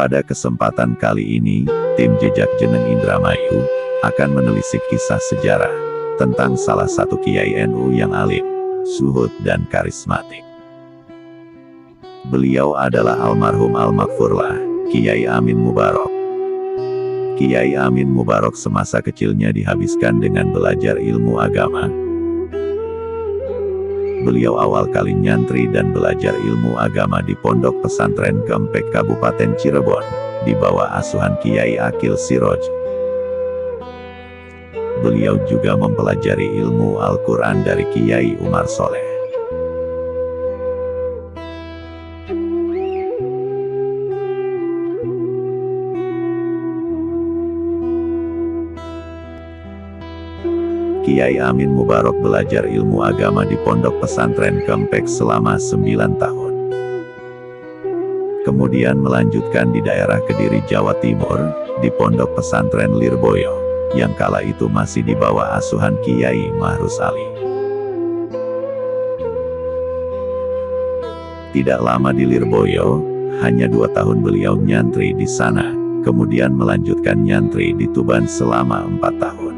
Pada kesempatan kali ini, tim Jejak Jeneng Indramayu akan menelisik kisah sejarah tentang salah satu Kiai NU yang alim, zuhud dan karismatik. Beliau adalah almarhum Al-Maghfurlah, Kiai Amin Mubarok. Kiai Amin Mubarok semasa kecilnya dihabiskan dengan belajar ilmu agama. Beliau awal kali nyantri dan belajar ilmu agama di Pondok Pesantren Kempek Kabupaten Cirebon, di bawah asuhan Kiai Akil Siroj. Beliau juga mempelajari ilmu Al-Quran dari Kiai Umar Soleh. Kiai Amin Mubarok belajar ilmu agama di Pondok Pesantren Kempek selama 9 tahun. Kemudian melanjutkan di daerah Kediri, Jawa Timur, di Pondok Pesantren Lirboyo, yang kala itu masih di bawah asuhan Kiai Mahrus Ali. Tidak lama di Lirboyo, hanya 2 tahun beliau nyantri di sana, kemudian melanjutkan nyantri di Tuban selama 4 tahun.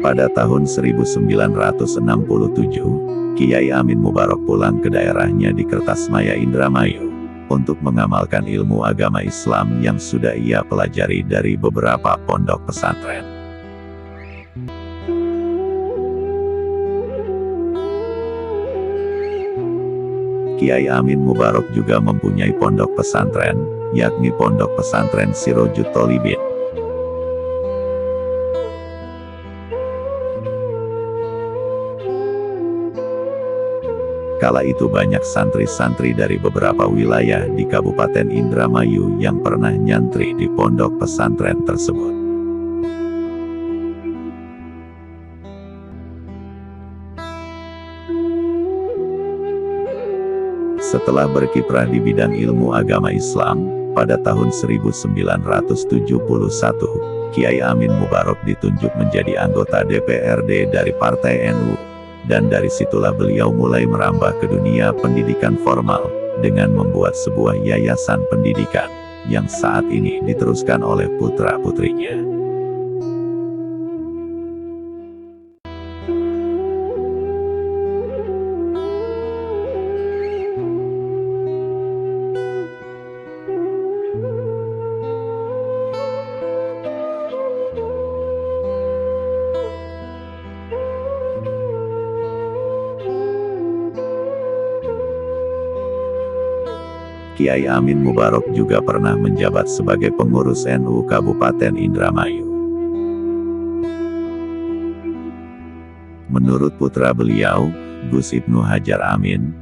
Pada tahun 1967, Kiai Amin Mubarok pulang ke daerahnya di Kertasmaya, Indramayu, untuk mengamalkan ilmu agama Islam yang sudah ia pelajari dari beberapa pondok pesantren. Kiai Amin Mubarok juga mempunyai pondok pesantren, yakni Pondok Pesantren Sirojut Tolibin. Kala itu banyak santri-santri dari beberapa wilayah di Kabupaten Indramayu yang pernah nyantri di pondok pesantren tersebut. Setelah berkiprah di bidang ilmu agama Islam, pada tahun 1971, Kiai Amin Mubarok ditunjuk menjadi anggota DPRD dari Partai NU. Dan dari situlah beliau mulai merambah ke dunia pendidikan formal, dengan membuat sebuah yayasan pendidikan, yang saat ini diteruskan oleh putra-putrinya. Kiai Amin Mubarok juga pernah menjabat sebagai pengurus NU Kabupaten Indramayu. Menurut putra beliau, Gus Ibnu Hajar Amin,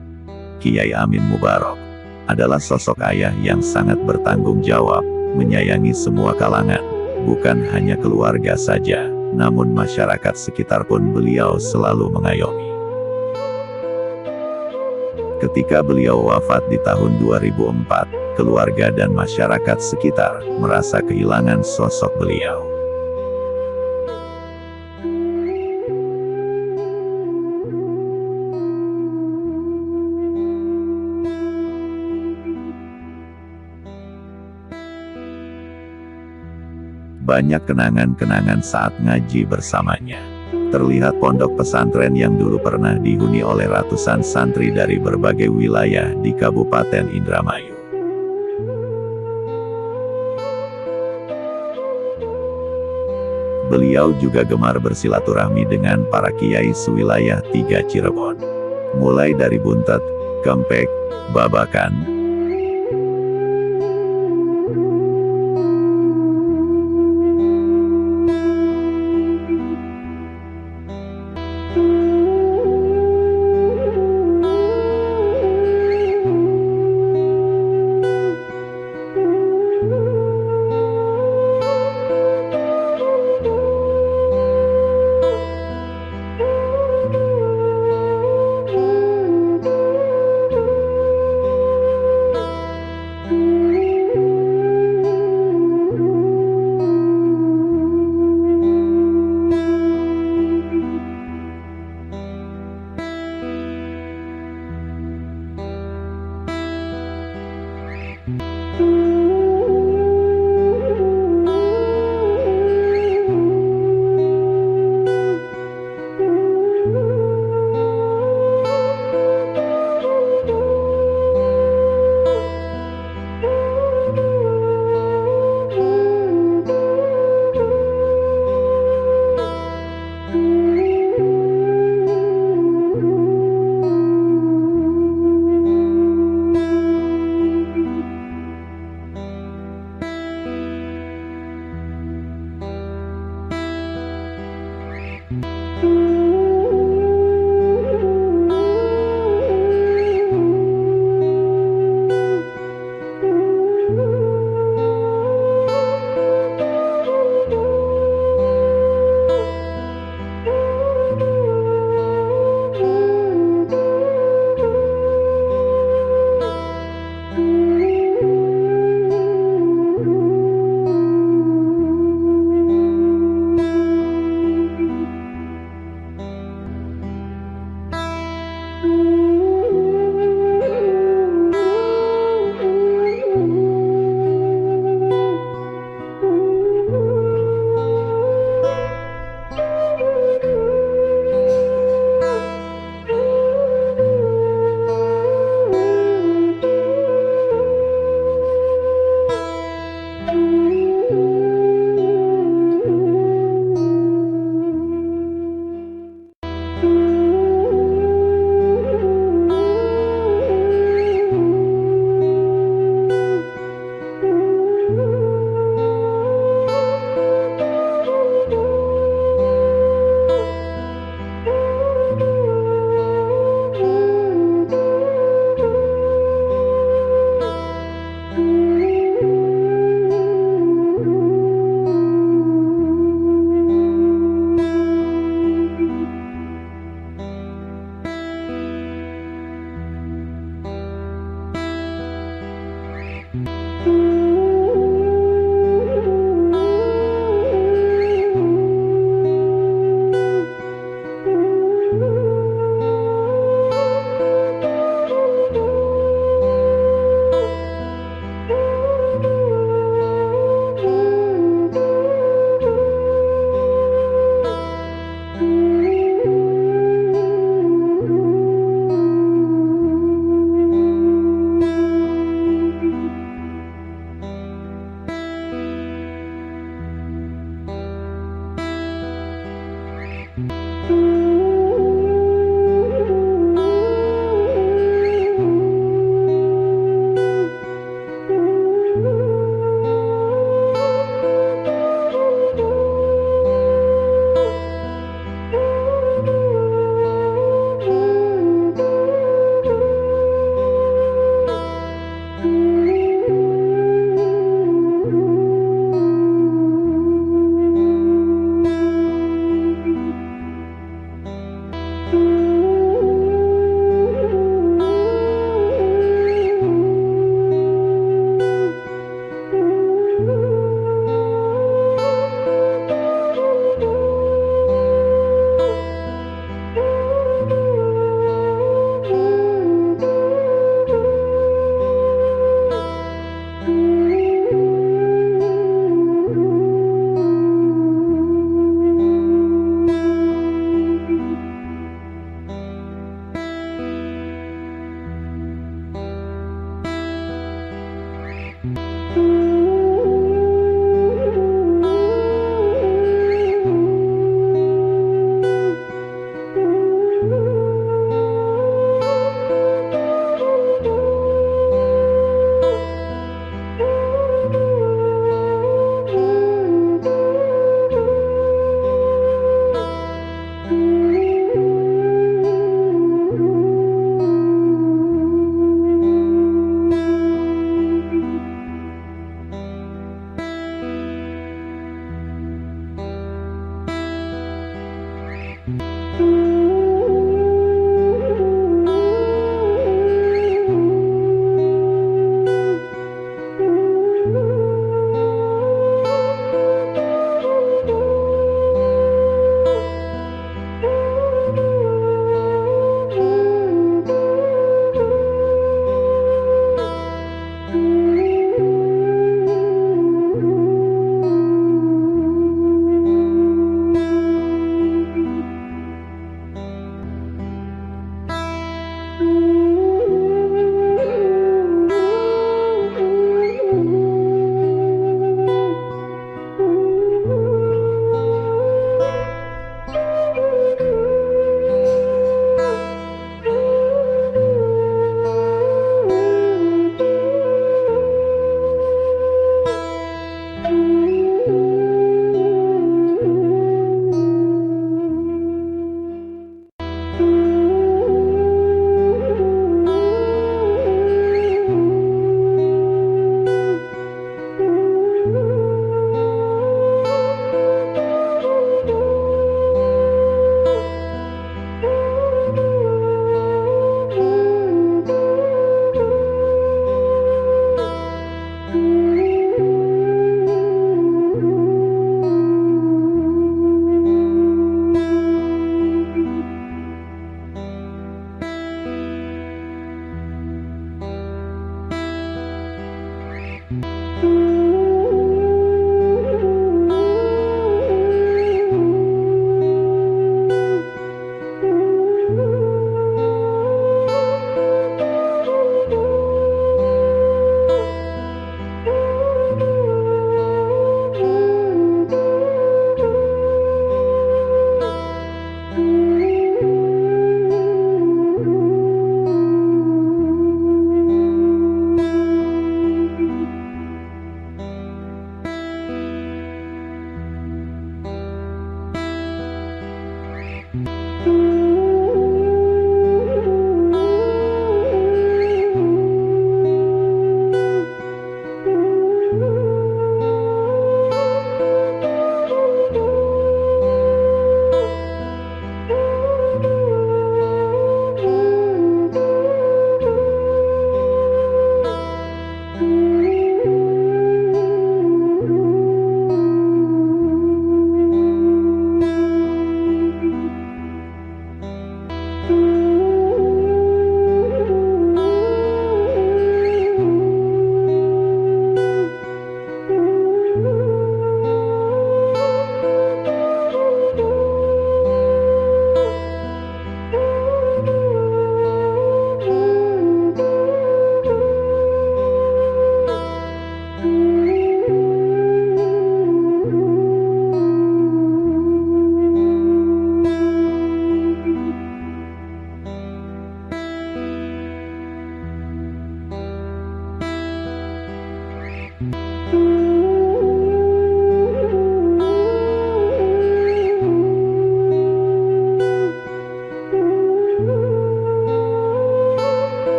Kiai Amin Mubarok adalah sosok ayah yang sangat bertanggung jawab, menyayangi semua kalangan, bukan hanya keluarga saja, namun masyarakat sekitar pun beliau selalu mengayomi. Ketika beliau wafat di tahun 2004, keluarga dan masyarakat sekitar merasa kehilangan sosok beliau. Banyak kenangan-kenangan saat ngaji bersamanya. Terlihat pondok pesantren yang dulu pernah dihuni oleh ratusan santri dari berbagai wilayah di Kabupaten Indramayu. Beliau juga gemar bersilaturahmi dengan para kiai sewilayah 3 Cirebon. Mulai dari Buntet, Kempek, Babakan,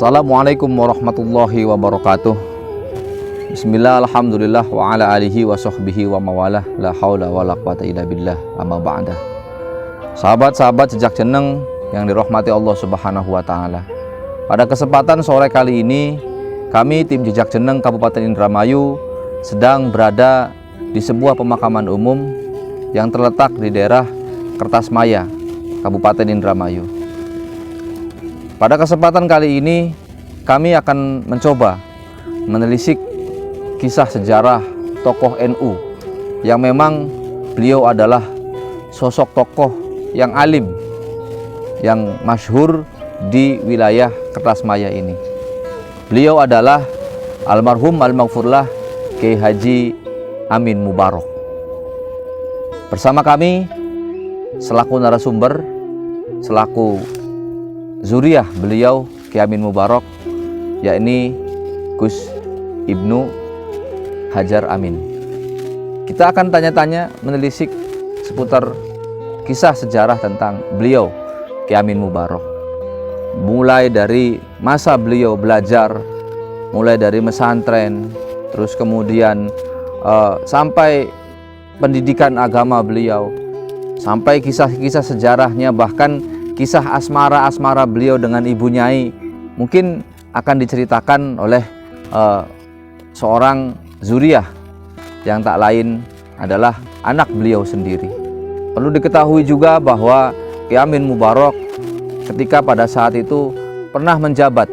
Assalamualaikum warahmatullahi wabarakatuh. Bismillah, alhamdulillah, wa ala alihi wa sahbihi wa mawalah, la haula wa la quwata illa billah, amma ba'dah. Sahabat-sahabat jejak jeneng yang dirahmati Allah Subhanahu wa taala. Pada kesempatan sore kali ini, kami tim jejak jeneng Kabupaten Indramayu sedang berada di sebuah pemakaman umum yang terletak di daerah Kertasmaya, Kabupaten Indramayu. Pada kesempatan kali ini, kami akan mencoba menelisik kisah sejarah tokoh NU yang memang beliau adalah sosok tokoh yang alim, yang masyhur di wilayah Kertasmaya ini. Beliau adalah almarhum al-maghfurlah Kiai Haji Amin Mubarok. Bersama kami selaku narasumber, selaku zuriyah beliau Kiai Amin Mubarok, yakni Gus Ibnu Hajar Amin. Kita akan tanya-tanya menelisik seputar kisah sejarah tentang beliau Kiai Amin Mubarok. Mulai dari masa beliau belajar, mulai dari pesantren, terus kemudian sampai pendidikan agama beliau, sampai kisah-kisah sejarahnya, bahkan kisah asmara beliau dengan Ibu Nyai mungkin akan diceritakan oleh seorang zuriyah yang tak lain adalah anak beliau sendiri. Perlu diketahui juga bahwa Kiai Amin Mubarok ketika pada saat itu pernah menjabat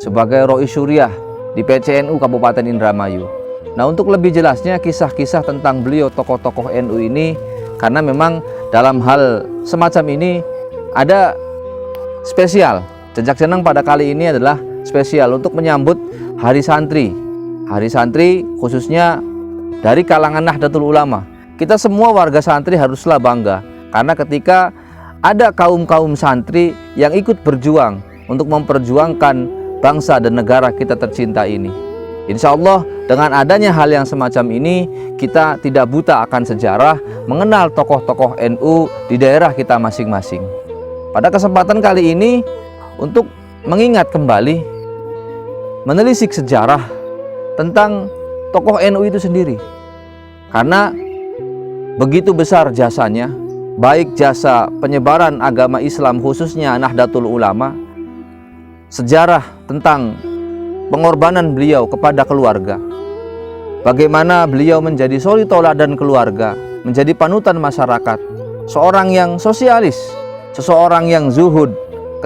sebagai Rois Syuriah di PCNU Kabupaten Indramayu. Nah, untuk lebih jelasnya kisah-kisah tentang beliau tokoh-tokoh NU ini, karena memang dalam hal semacam ini ada spesial. Jejak jeneng pada kali ini adalah spesial untuk menyambut Hari Santri. Hari Santri khususnya dari kalangan Nahdlatul Ulama. Kita semua warga santri haruslah bangga karena ketika ada kaum-kaum santri yang ikut berjuang untuk memperjuangkan bangsa dan negara kita tercinta ini. Insya Allah dengan adanya hal yang semacam ini, kita tidak buta akan sejarah, mengenal tokoh-tokoh NU di daerah kita masing-masing. Pada kesempatan kali ini, untuk mengingat kembali, menelisik sejarah tentang tokoh NU itu sendiri. Karena begitu besar jasanya, baik jasa penyebaran agama Islam khususnya Nahdlatul Ulama, sejarah tentang pengorbanan beliau kepada keluarga, bagaimana beliau menjadi suri tauladan keluarga, menjadi panutan masyarakat, seorang yang sosialis, seseorang yang zuhud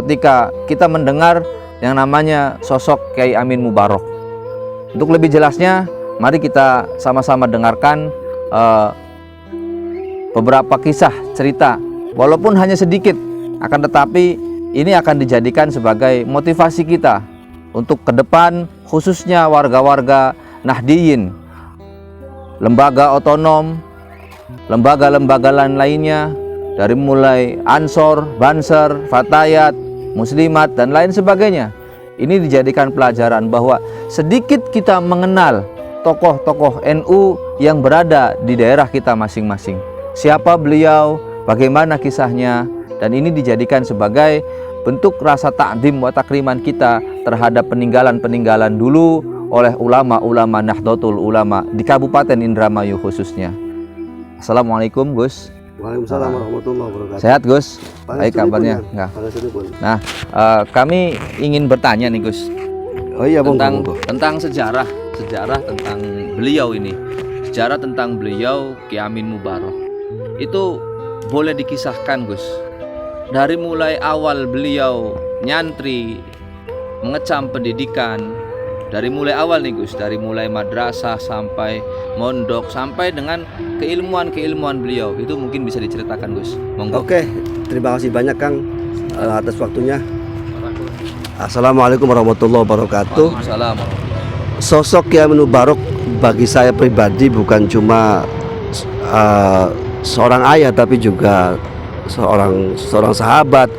ketika kita mendengar yang namanya sosok Kiai Amin Mubarok. Untuk lebih jelasnya, mari kita sama-sama dengarkan beberapa kisah cerita, walaupun hanya sedikit, akan tetapi ini akan dijadikan sebagai motivasi kita untuk ke depan, khususnya warga-warga Nahdiyin, lembaga otonom, lembaga-lembaga lainnya, dari mulai Ansor, Banser, Fatayat, Muslimat, dan lain sebagainya. Ini dijadikan pelajaran bahwa sedikit kita mengenal tokoh-tokoh NU yang berada di daerah kita masing-masing. Siapa beliau, bagaimana kisahnya, dan ini dijadikan sebagai bentuk rasa takdim wa takriman kita terhadap peninggalan-peninggalan dulu oleh ulama-ulama Nahdlatul Ulama di Kabupaten Indramayu khususnya. Assalamualaikum Gus. Waalaikumsalam warahmatullahi wabarakatuh. Sehat Gus? Baik kabarnya? Enggak. Nah, kami ingin bertanya nih Gus. Oh iya, tentang sejarah tentang beliau ini. Sejarah tentang beliau Kiai Amin Mubarok. Itu boleh dikisahkan Gus. Dari mulai awal beliau nyantri, mengecam pendidikan, dari mulai awal nih Gus, dari mulai madrasah sampai mondok, sampai dengan keilmuan beliau, itu mungkin bisa diceritakan Gus. Monggo. Oke, terima kasih banyak Kang atas waktunya. Assalamualaikum warahmatullahi wabarakatuh. Waalaikumsalam. Sosok Kiai Amin Mubarok bagi saya pribadi bukan cuma seorang ayah, tapi juga seorang sahabat,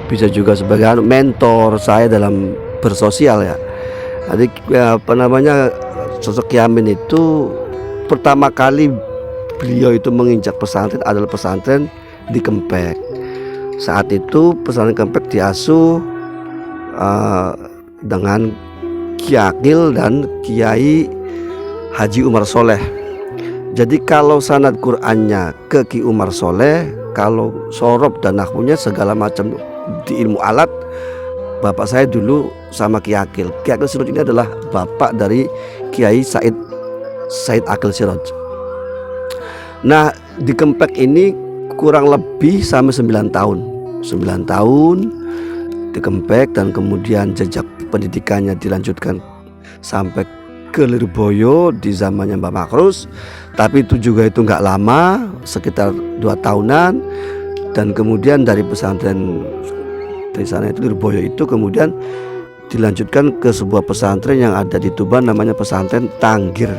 bisa juga sebagai mentor saya dalam bersosial ya. Jadi sosok Kiai Amin itu pertama kali beliau itu menginjak pesantren adalah pesantren di Kempek. Saat itu pesantren Kempek diasuh dengan Ki Akil dan Kiai Haji Umar Soleh. Jadi kalau sanad Qur'annya ke Ki Umar Soleh, kalau sorob dan nahwunya segala macam di ilmu alat, bapak saya dulu sama Ki Akil. Ki Akil Siroj ini adalah bapak dari Kiai Said Akil Siroj. Nah, di Kempek ini kurang lebih sampai 9 tahun. 9 tahun di Kempek, dan kemudian jejak pendidikannya dilanjutkan sampai ke Lirboyo di zamannya Mbak Makrus. Tapi itu juga itu nggak lama, sekitar 2 tahunan. Dan kemudian dari pesantren dari sana itu Lirboyo itu kemudian dilanjutkan ke sebuah pesantren yang ada di Tuban, namanya pesantren Tanggir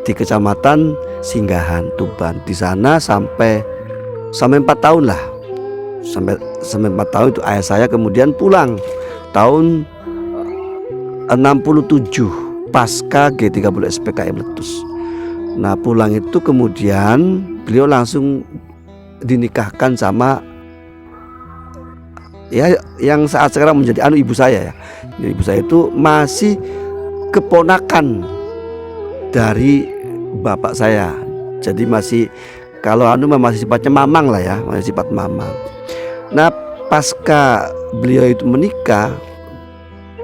di Kecamatan Singgahan, Tuban. Di sana sampai 4 tahun lah. Sampai 4 tahun itu ayah saya kemudian pulang tahun 67 pasca G30 SPKI meletus. Nah, pulang itu kemudian beliau langsung dinikahkan sama ya yang saat sekarang menjadi ibu saya ya. Ibu saya itu masih keponakan dari bapak saya. Jadi masih, kalau masih sifatnya mamang lah ya, masih sifat mamang. Nah, pasca beliau itu menikah,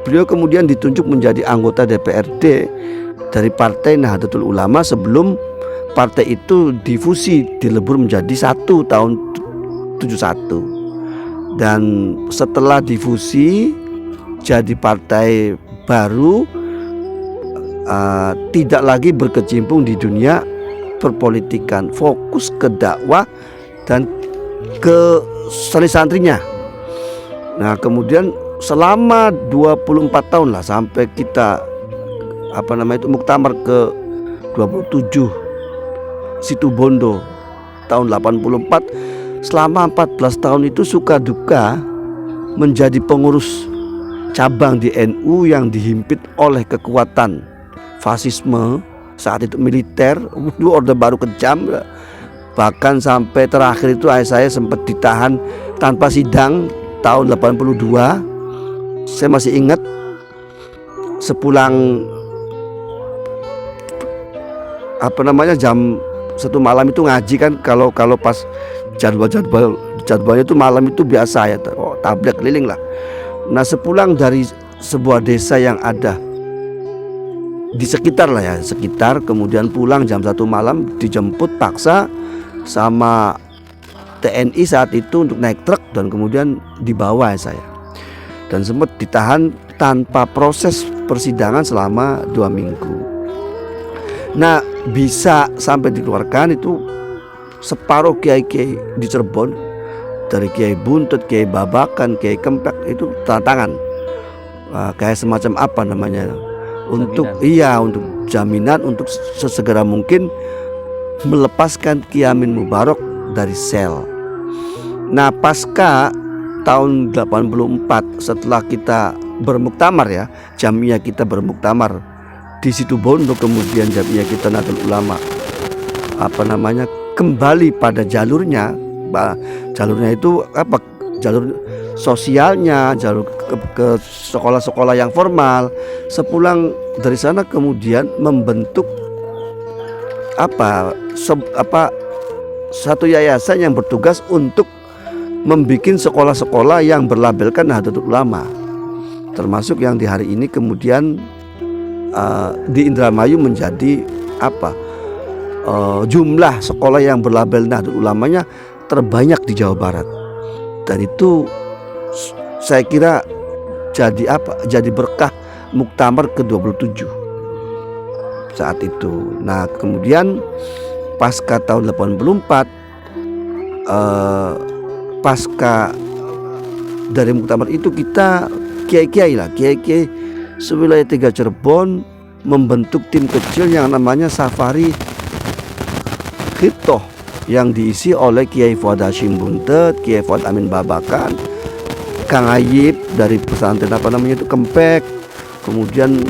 beliau kemudian ditunjuk menjadi anggota DPRD dari Partai Nahdlatul Ulama sebelum partai itu difusi, dilebur menjadi satu tahun 71. Dan setelah difusi jadi partai baru, tidak lagi berkecimpung di dunia perpolitikan, fokus ke dakwah dan ke santri-santrinya. Nah, kemudian selama 24 tahun lah sampai kita muktamar ke 27 Situbondo tahun 84. Selama 14 tahun itu suka duka menjadi pengurus cabang di NU yang dihimpit oleh kekuatan fasisme saat itu, militer, Orde Baru kejam. Bahkan sampai terakhir itu ayah saya sempat ditahan tanpa sidang tahun 82. Saya masih ingat sepulang jam 1 malam itu ngaji kan, kalau pas jadwalnya itu malam itu biasa ya, tabligh keliling lah. Nah, sepulang dari sebuah desa yang ada di sekitar kemudian pulang jam 1 malam dijemput paksa sama TNI saat itu untuk naik truk, dan kemudian dibawa saya, dan sempat ditahan tanpa proses persidangan selama 2 minggu. Nah, bisa sampai dikeluarkan itu separuh kiai-kiai di Cirebon, dari Kiai Buntut, Kiai Babakan, Kiai Kempek itu tantangan kayak semacam untuk jaminan untuk sesegera mungkin melepaskan Ki Amin Mubarok dari sel. Nah, pasca tahun 84 setelah kita bermuktamar ya, jamiah kita bermuktamar di Situbondo, kemudian jamiah kita Nahdlatul Ulama kembali pada jalurnya. Jalurnya itu jalur sosialnya, jalur ke sekolah-sekolah yang formal. Sepulang dari sana kemudian membentuk satu yayasan yang bertugas untuk membuat sekolah-sekolah yang berlabelkan Nahdlatul Ulama, termasuk yang di hari ini kemudian di Indramayu menjadi jumlah sekolah yang berlabel Nahdlatul Ulamanya terbanyak di Jawa Barat. Dan itu saya kira jadi berkah muktamar ke-27 saat itu. Nah, kemudian pasca tahun 84, pasca dari muktamar itu kita kiai-kiai sewilayah 3 Cirebon membentuk tim kecil yang namanya Safari Khitoh, yang diisi oleh Kiai Fuad Hashim Buntet, Kiai Fuad Amin Babakan, Kang Ayib dari pesantren Kempek. Kemudian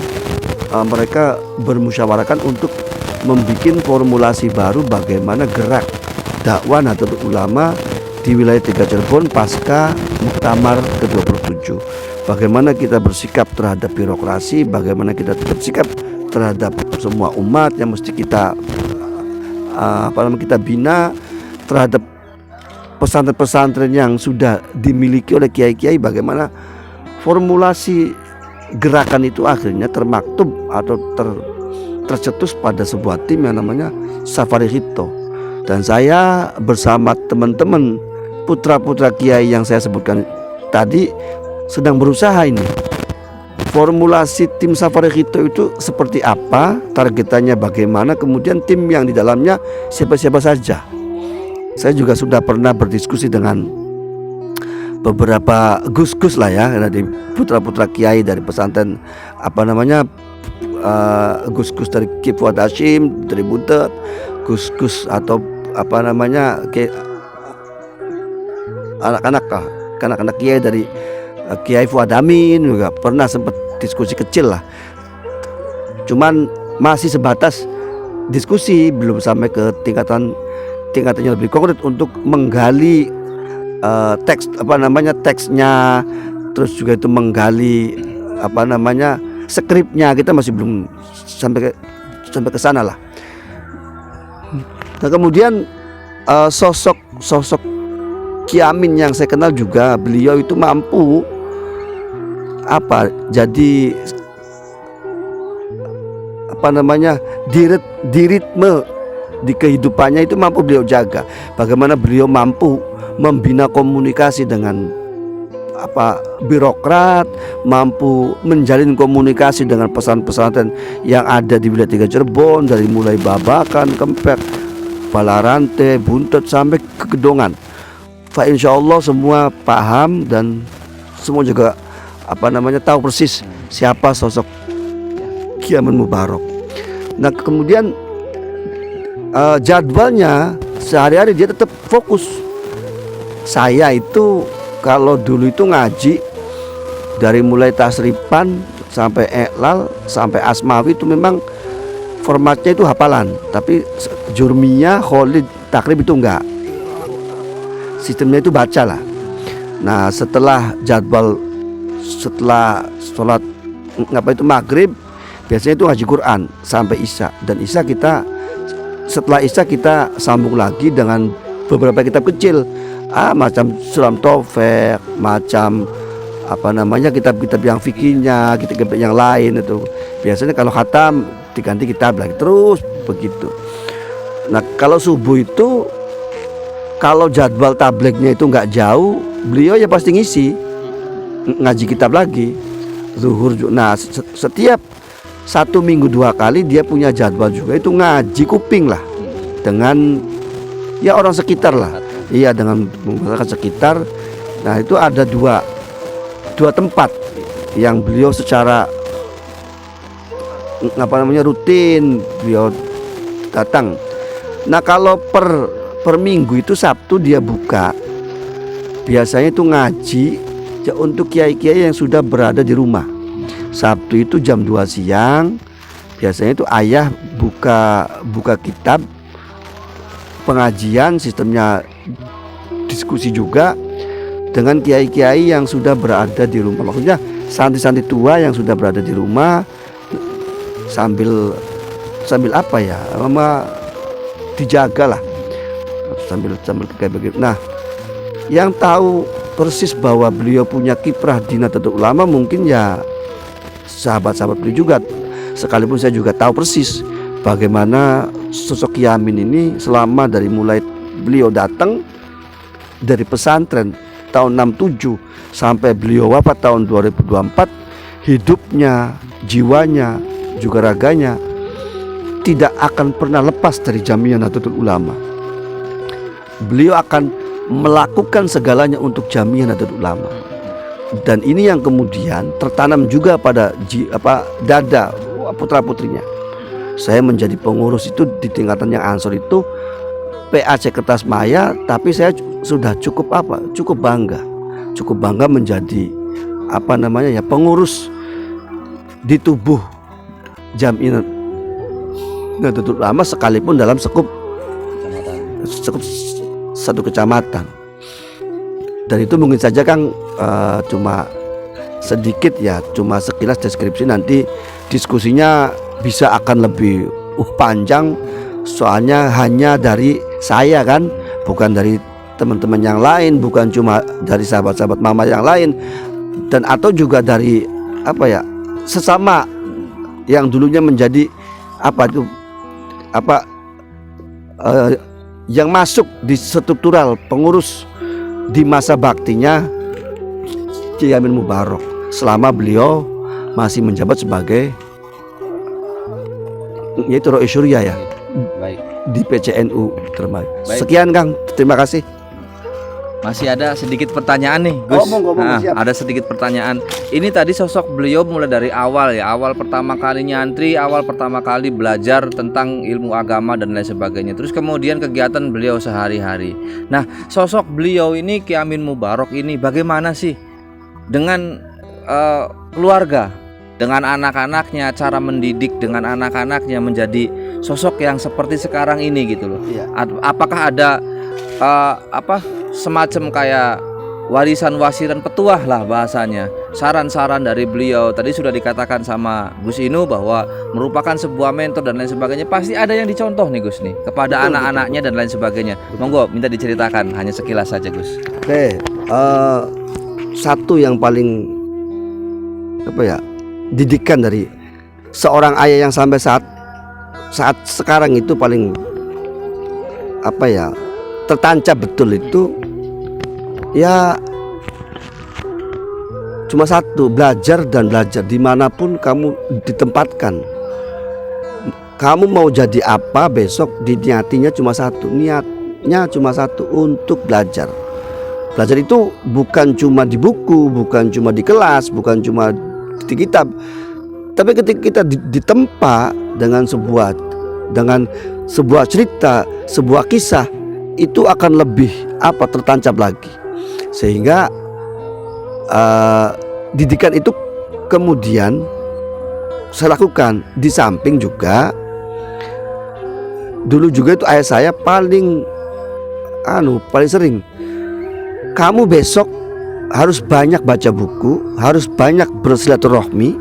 mereka bermusyawarahkan untuk membuat formulasi baru bagaimana gerak dakwah Nahdlatul Ulama di wilayah 3 Cirebon pasca muktamar ke-27. bagaimana kita bersikap terhadap birokrasi, bagaimana kita bersikap terhadap semua umat yang mesti kita kita bina, terhadap pesantren-pesantren yang sudah dimiliki oleh kiai-kiai, bagaimana formulasi gerakan itu akhirnya termaktub atau tercetus pada sebuah tim yang namanya Safari Hito. Dan saya bersama teman-teman putra-putra kiai yang saya sebutkan tadi sedang berusaha ini. Formulasi tim Safari Hito itu seperti apa, targetannya bagaimana, kemudian tim yang di dalamnya siapa-siapa saja. Saya juga sudah pernah berdiskusi dengan beberapa gus-gus lah ya, dari putra-putra kiai dari pesantren gus-gus dari Ki Fuad Hashim dari Butet, gus-gus atau anak-anak kiai dari Kiai Fuad Amin, juga pernah sempat diskusi kecil lah. Cuman masih sebatas diskusi, belum sampai ke tingkatannya lebih konkret untuk menggali teksnya, terus juga itu menggali skripnya. Kita masih belum sampai ke sana lah. Nah, kemudian sosok Ki Amin yang saya kenal juga, beliau itu mampu jadi di ritme di kehidupannya itu mampu beliau jaga. Bagaimana beliau mampu membina komunikasi dengan birokrat, mampu menjalin komunikasi dengan pesantren yang ada di wilayah 3 Cirebon, dari mulai Babakan, Kempek, Balarante, Buntet sampai ke Gedongan. Insya Allah semua paham dan semua juga tahu persis siapa sosok Ki Amin Mubarok. Nah, kemudian jadwalnya sehari-hari dia tetap fokus. Saya itu kalau dulu itu ngaji dari mulai tasripan sampai iqlal sampai asmawi itu memang formatnya itu hafalan, tapi jurmiyah, kholid, takrib itu enggak. Sistemnya itu baca lah. Nah, setelah sholat maghrib biasanya itu ngaji Quran sampai isya, dan setelah isya kita sambung lagi dengan beberapa kitab kecil, macam Sulam Taufik, macam kitab-kitab yang fikihnya, kitab-kitab yang lain itu. Biasanya kalau khatam diganti kitab lagi, terus begitu. Nah, kalau subuh itu kalau jadwal tablignya itu nggak jauh, beliau ya pasti ngisi ngaji kitab lagi. Zuhur, nah setiap 1 minggu 2 kali dia punya jadwal juga itu ngaji kuping lah dengan ya orang sekitar lah. Iya, dengan masyarakat sekitar. Nah, itu ada dua tempat yang beliau secara rutin beliau datang. Nah, kalau per minggu itu Sabtu dia buka. Biasanya itu ngaji untuk kiai-kiai yang sudah berada di rumah. Sabtu itu jam 2 siang. Biasanya itu ayah buka kitab pengajian, sistemnya diskusi juga dengan kiai-kiai yang sudah berada di rumah. Maksudnya santri-santri tua yang sudah berada di rumah sambil dijaga lah, sambil kayak begitu. Nah, yang tahu persis bahwa beliau punya kiprah di Nahdlatul Ulama mungkin ya sahabat-sahabat beliau juga. Sekalipun saya juga tahu persis bagaimana sosok Ki Amin ini selama dari mulai beliau datang dari pesantren tahun 67 sampai beliau wafat tahun 2024, hidupnya, jiwanya, juga raganya tidak akan pernah lepas dari Jamiyah Nahdlatul Ulama. Beliau akan melakukan segalanya untuk Jamiyah Nahdlatul Ulama. Dan ini yang kemudian tertanam juga pada dada putra-putrinya. Saya menjadi pengurus itu di tingkatan yang Ansor itu PAC Kertas Maya, tapi saya sudah cukup bangga menjadi pengurus di tubuh Jamiyah Nahdlatul Ulama, sekalipun dalam sekup satu kecamatan. Dan itu mungkin saja Kang cuma sedikit ya, cuma sekilas deskripsi, nanti diskusinya bisa akan lebih panjang, soalnya hanya dari saya kan, bukan dari teman-teman yang lain, bukan cuma dari sahabat-sahabat mama yang lain, dan atau juga dari apa ya, sesama yang dulunya menjadi yang masuk di struktural pengurus di masa baktinya Kiai Amin Mubarok selama beliau masih menjabat sebagai yaitu Rois Syuriah ya, Baik. di PCNU terbaik. Baik. Sekian Kang, terima kasih. Masih ada sedikit pertanyaan nih, Gus. Ngomong, siap. Ada sedikit pertanyaan. Ini tadi sosok beliau mulai dari awal ya, awal pertama kali nyantri, awal pertama kali belajar tentang ilmu agama dan lain sebagainya. Terus kemudian kegiatan beliau sehari-hari. Nah, sosok beliau ini Kiai Amin Mubarok ini bagaimana sih dengan keluarga, dengan anak-anaknya, cara mendidik dengan anak-anaknya menjadi sosok yang seperti sekarang ini gitu loh. Iya. Apakah ada semacam kayak warisan wasiran petuah lah bahasanya, saran-saran dari beliau tadi sudah dikatakan sama Gus Inu bahwa merupakan sebuah mentor dan lain sebagainya, pasti ada yang dicontoh nih Gus nih kepada anak-anaknya dan lain sebagainya. Monggo minta diceritakan hanya sekilas saja Gus. Oke, satu yang paling didikan dari seorang ayah yang sampai saat sekarang itu paling tertancap betul itu ya cuma satu, belajar dan belajar dimanapun kamu ditempatkan. Kamu mau jadi apa besok, diniatinya cuma satu, niatnya cuma satu, untuk belajar. Belajar itu bukan cuma di buku, bukan cuma di kelas, bukan cuma di kitab, tapi ketika kita ditempa dengan sebuah cerita, sebuah kisah, itu akan lebih tertancap lagi. Sehingga didikan itu kemudian saya lakukan. Di samping juga dulu juga itu ayah saya paling sering, kamu besok harus banyak baca buku, harus banyak bersilaturahmi.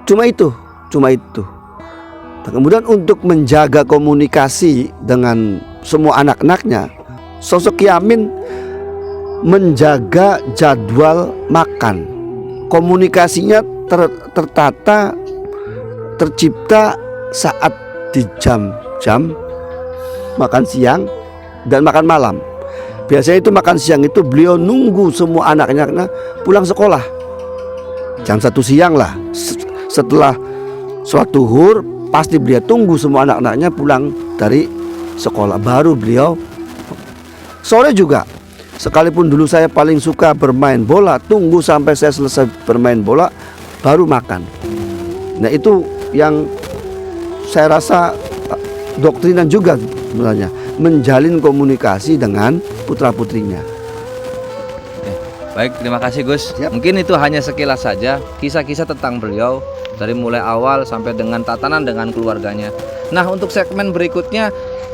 Cuma itu. Kemudian untuk menjaga komunikasi dengan semua anak-anaknya, sosok Kiai Amin menjaga jadwal makan. Komunikasinya tertata, tercipta saat di jam-jam makan siang dan makan malam. Biasanya itu makan siang itu beliau nunggu semua anak-anaknya pulang sekolah jam 1 siang lah. Setelah sholat zuhur pasti beliau tunggu semua anak-anaknya pulang dari sekolah, baru beliau. Sore juga, sekalipun dulu saya paling suka bermain bola, tunggu sampai saya selesai bermain bola baru makan. Nah itu yang saya rasa doktrinan juga sebenarnya, menjalin komunikasi dengan putra-putrinya. Baik, terima kasih Gus. Siap. Mungkin itu hanya sekilas saja kisah-kisah tentang beliau dari mulai awal sampai dengan tatanan dengan keluarganya. Nah, untuk segmen berikutnya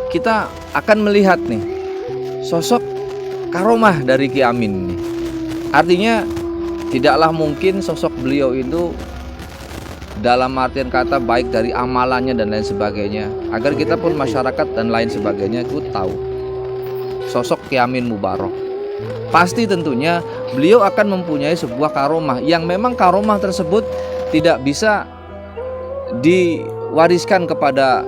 kita akan melihat nih sosok karomah dari Kiai Amin nih. Artinya tidaklah mungkin sosok beliau itu dalam artian kata baik dari amalannya dan lain sebagainya, agar kita pun masyarakat dan lain sebagainya itu tahu sosok Kiai Amin Mubarok. Pasti tentunya beliau akan mempunyai sebuah karomah yang memang karomah tersebut tidak bisa diwariskan kepada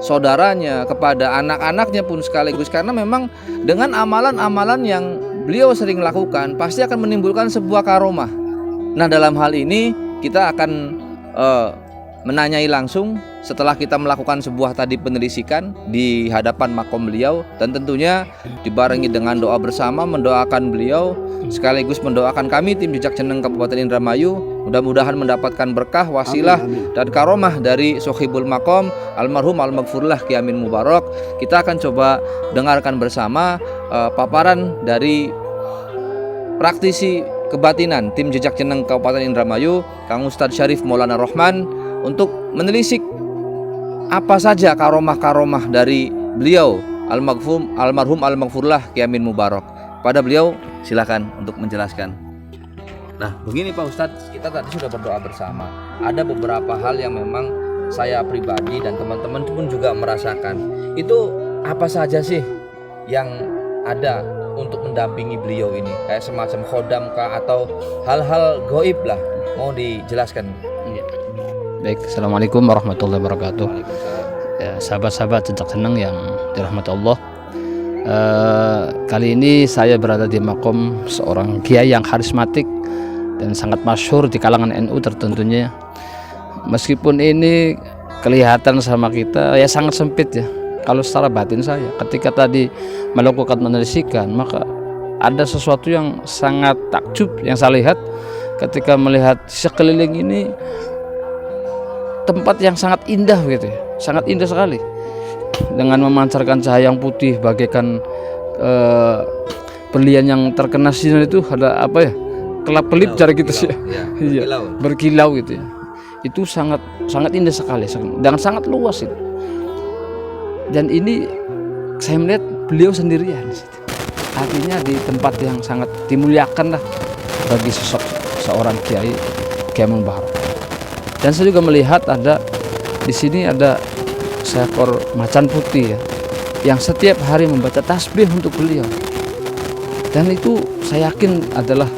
saudaranya, kepada anak-anaknya pun sekaligus, karena memang dengan amalan-amalan yang beliau sering lakukan pasti akan menimbulkan sebuah karomah. Nah, dalam hal ini kita akan menanyai langsung setelah kita melakukan sebuah tadi penelitikan di hadapan makom beliau, dan tentunya dibarengi dengan doa bersama mendoakan beliau sekaligus mendoakan kami tim Jejak Ceneng Kabupaten Indramayu, mudah-mudahan mendapatkan berkah, wasilah, dan karomah dari Sohibul Makom almarhum al-maghfurlah Kiai Amin Mubarok. Kita akan coba dengarkan bersama paparan dari praktisi kebatinan tim Jejak Ceneng Kabupaten Indramayu, Kang Ustadz Syarif Maulana Rohman, untuk menelisik apa saja karomah-karomah dari beliau almarhum al-maghfurlah Kiai Amin Mubarok. Pada beliau silakan untuk menjelaskan. Nah, begini Pak Ustadz, kita tadi sudah berdoa bersama. Ada beberapa hal yang memang saya pribadi dan teman-teman pun juga merasakan. Itu apa saja sih yang ada untuk mendampingi beliau ini? Kayak semacam khodam kah atau hal-hal goib lah, mau dijelaskan? Baik, Assalamualaikum warahmatullahi wabarakatuh. Ya, sahabat-sahabat jejak senang yang dirahmati Allah. Kali ini saya berada di makom seorang kiai yang karismatik dan sangat masyhur di kalangan NU tentunya. Meskipun ini kelihatan sama kita ya sangat sempit ya. Kalau secara batin saya ketika tadi melakukan menelisikan, maka ada sesuatu yang sangat takjub yang saya lihat ketika melihat sekeliling ini, tempat yang sangat indah gitu ya, sangat indah sekali dengan memancarkan cahaya yang putih bagaikan berlian yang terkena sinar. Itu ada apa ya, kelap-kelip cara kita sih ya, berkilau gitu ya. Itu sangat indah sekali dan sangat luas itu. Dan ini saya melihat beliau sendirian, artinya di tempat yang sangat dimuliakan lah bagi sosok seorang Kiai Mubarak. Dan saya juga melihat ada di sini ada seekor macan putih ya, yang setiap hari membaca tasbih untuk beliau. Dan itu saya yakin adalah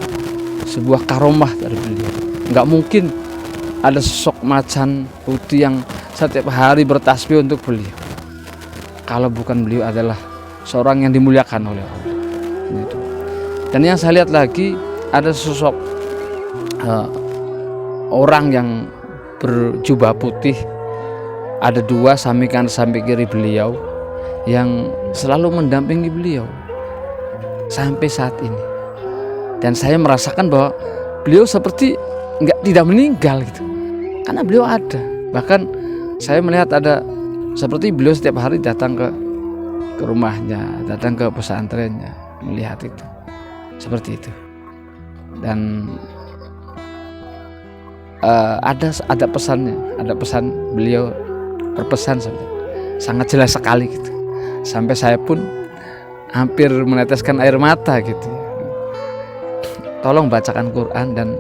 sebuah karomah dari beliau. Nggak mungkin ada sosok macan putih yang setiap hari bertasbih untuk beliau kalau bukan beliau adalah seorang yang dimuliakan oleh Allah. Itu. Dan yang saya lihat lagi ada sosok orang yang berjubah putih, ada dua samping kanan samping kiri beliau yang selalu mendampingi beliau sampai saat ini. Dan saya merasakan bahwa beliau seperti tidak meninggal gitu, karena beliau ada. Bahkan saya melihat ada seperti beliau setiap hari datang ke rumahnya, datang ke pesantrennya, melihat itu seperti itu. Dan ada pesannya, ada pesan beliau berpesan sangat jelas sekali gitu. Sampai saya pun hampir meneteskan air mata gitu. Tolong bacakan Quran dan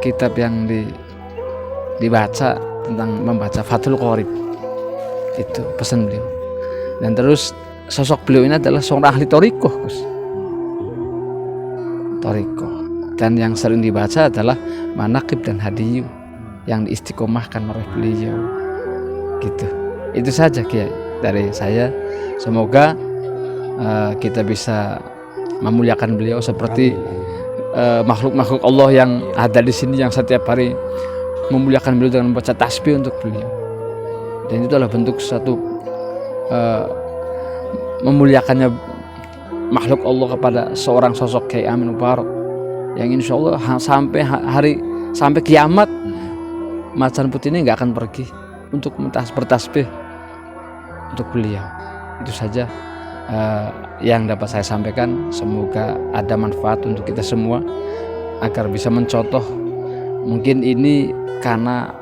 kitab yang dibaca tentang membaca Fathul Qorib. Itu pesan beliau. Dan terus sosok beliau ini adalah seorang ahli thariqah, Gus. Thariqah. Dan yang sering dibaca adalah manaqib dan hadiyu yang diistiqomahkan oleh beliau gitu. Itu saja Kiai dari saya. Semoga kita bisa memuliakan beliau seperti makhluk-makhluk Allah yang ada di sini, yang setiap hari memuliakan beliau dengan membaca tasbih untuk beliau. Dan itu adalah bentuk satu memuliakannya makhluk Allah kepada seorang sosok Kiai Amin Mubarak yang insya Allah sampai kiamat macan putih ini nggak akan pergi untuk bertasbih untuk beliau. Itu saja yang dapat saya sampaikan. Semoga ada manfaat untuk kita semua agar bisa mencontoh. Mungkin ini karena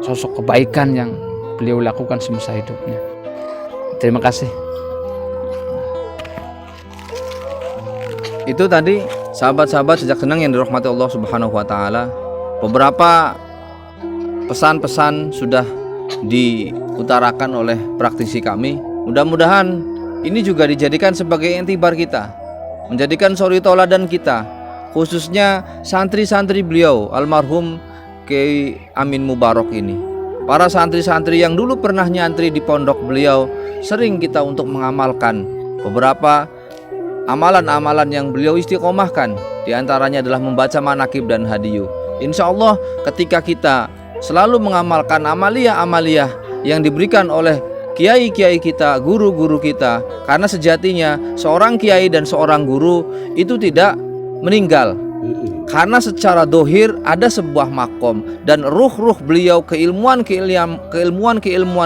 sosok kebaikan yang beliau lakukan semasa hidupnya. Terima kasih. Itu tadi sahabat-sahabat sejak senang yang dirahmati Allah Subhanahu wa taala, beberapa pesan-pesan sudah diutarakan oleh praktisi kami. Mudah-mudahan ini juga dijadikan sebagai intibar kita, menjadikan suri tauladan kita, khususnya santri-santri beliau almarhum Kiai Amin Mubarak ini. Para santri-santri yang dulu pernah nyantri di pondok beliau, sering kita untuk mengamalkan beberapa amalan-amalan yang beliau istiqomahkan. Di antaranya adalah membaca manaqib dan hadiyu. Insya Allah ketika kita selalu mengamalkan amaliyah-amaliyah yang diberikan oleh kiai-kiai kita, guru-guru kita, karena sejatinya seorang kiai dan seorang guru itu tidak meninggal, karena secara dohir ada sebuah makom dan ruh-ruh beliau, keilmuan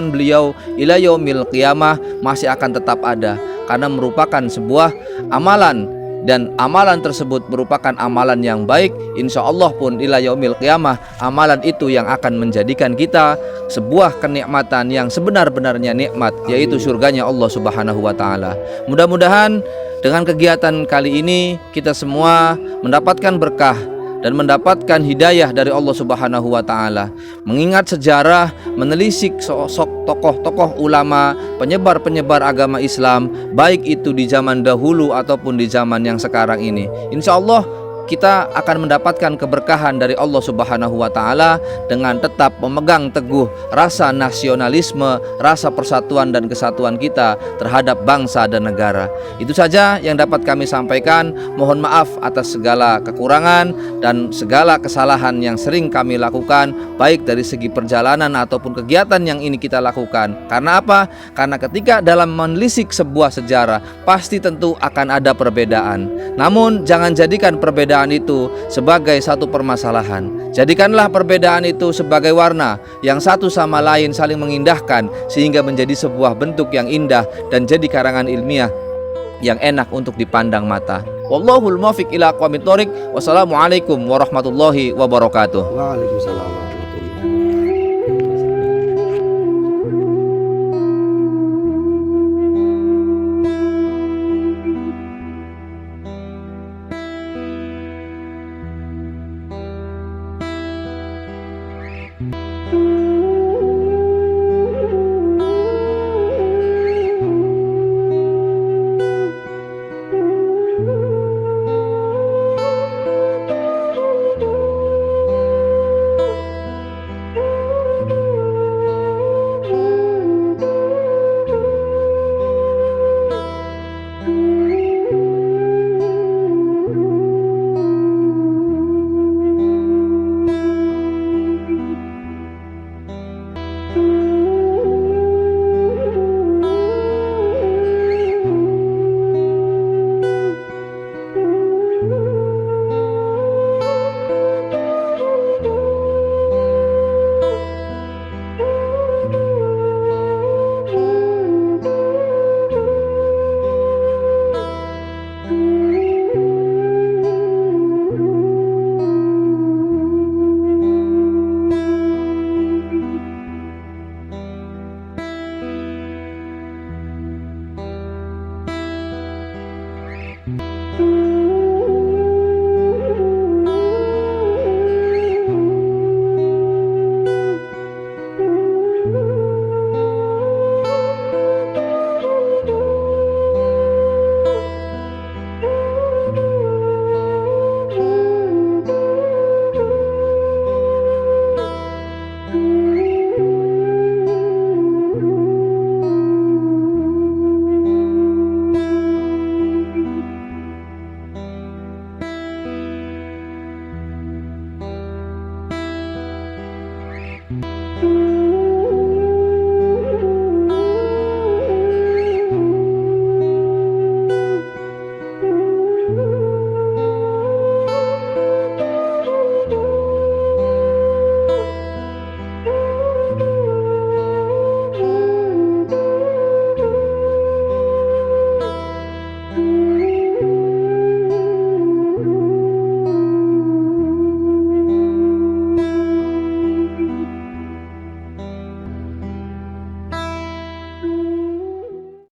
beliau ila yaumil qiyamah masih akan tetap ada, karena merupakan sebuah amalan, dan amalan tersebut merupakan amalan yang baik. Insya Allah pun ila yaumil qiyamah amalan itu yang akan menjadikan kita sebuah kenikmatan yang sebenar-benarnya nikmat, yaitu surganya Allah Subhanahu wa taala. Mudah-mudahan dengan kegiatan kali ini kita semua mendapatkan berkah dan mendapatkan hidayah dari Allah Subhanahu wa taala, mengingat sejarah, menelisik sosok tokoh-tokoh ulama, penyebar-penyebar agama Islam, baik itu di zaman dahulu ataupun di zaman yang sekarang ini. Insya Allah kita akan mendapatkan keberkahan dari Allah Subhanahu wa taala dengan tetap memegang teguh rasa nasionalisme, rasa persatuan dan kesatuan kita terhadap bangsa dan negara. Itu saja yang dapat kami sampaikan. Mohon maaf atas segala kekurangan dan segala kesalahan yang sering kami lakukan, baik dari segi perjalanan ataupun kegiatan yang ini kita lakukan. Karena apa? Karena ketika dalam menelisik sebuah sejarah, pasti tentu akan ada perbedaan. Namun jangan jadikan perbedaan itu sebagai satu permasalahan. Jadikanlah perbedaan itu sebagai warna yang satu sama lain saling mengindahkan, sehingga menjadi sebuah bentuk yang indah dan jadi karangan ilmiah yang enak untuk dipandang mata. Wallahul muwaffiq ila aqwamit thoriq. Wassalamualaikum warahmatullahi wabarakatuh. Waalaikumsalam.